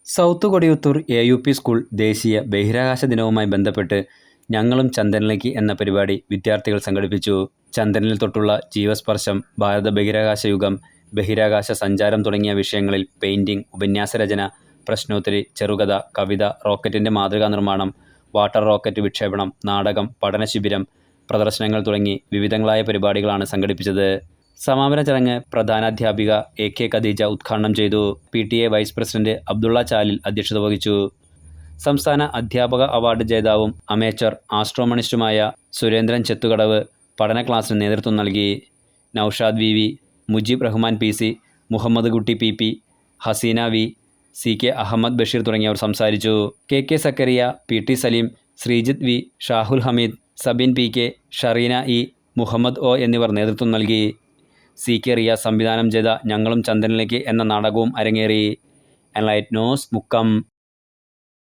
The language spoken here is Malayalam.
സൗത്ത് കൊടിയത്തൂർ AUP സ്കൂൾ ദേശീയ ബഹിരാകാശ ദിനവുമായി ബന്ധപ്പെട്ട് ഞങ്ങളും ചന്ദ്രനിലേക്ക് എന്ന പരിപാടി വിദ്യാർത്ഥികൾ സംഘടിപ്പിച്ചു. ചന്ദ്രനിൽ തൊട്ടുള്ള ജീവസ്പർശം, ഭാരത ബഹിരാകാശ യുഗം, ബഹിരാകാശ സഞ്ചാരം തുടങ്ങിയ വിഷയങ്ങളിൽ പെയിന്റിംഗ്, ഉപന്യാസരചന, പ്രശ്നോത്തരി, ചെറുകഥ, കവിത, റോക്കറ്റിന്റെ മാതൃകാ നിർമ്മാണം, വാട്ടർ റോക്കറ്റ് വിക്ഷേപണം, നാടകം, പഠനശിബിരം, പ്രദർശനങ്ങൾ തുടങ്ങി വിവിധങ്ങളായ പരിപാടികളാണ് സംഘടിപ്പിച്ചത്. സമാപന ചടങ്ങ് പ്രധാനാധ്യാപിക AK ഖദീജ ഉദ്ഘാടനം ചെയ്തു. PTA വൈസ് പ്രസിഡന്റ് അബ്ദുള്ള ചാലിൽ അധ്യക്ഷത വഹിച്ചു. സംസ്ഥാന അധ്യാപക അവാർഡ് ജേതാവും അമേച്ചർ ആസ്ട്രോണമിസ്റ്റുമായ സുരേന്ദ്രൻ ചെത്തുകടവ് പഠന ക്ലാസ്സിന് നേതൃത്വം നൽകി. നൌഷാദ് VV, മുജീബ് റഹ്മാൻ PC, മുഹമ്മദ് കുട്ടി PP, Hasina V, CK Ahmed Basheer തുടങ്ങിയവർ സംസാരിച്ചു. KK സക്കരിയ, PT Saleem, Sreejith V, Shahul Hameed, Sabin PK, Shareena E, Muhammad O എന്നിവർ നേതൃത്വം നൽകി. CK റിയാസ് സംവിധാനം ചെയ്ത ഞങ്ങളും ചന്ദ്രനിലേക്ക് എന്ന നാടകവും അരങ്ങേറി. Enlight news, Mukkam.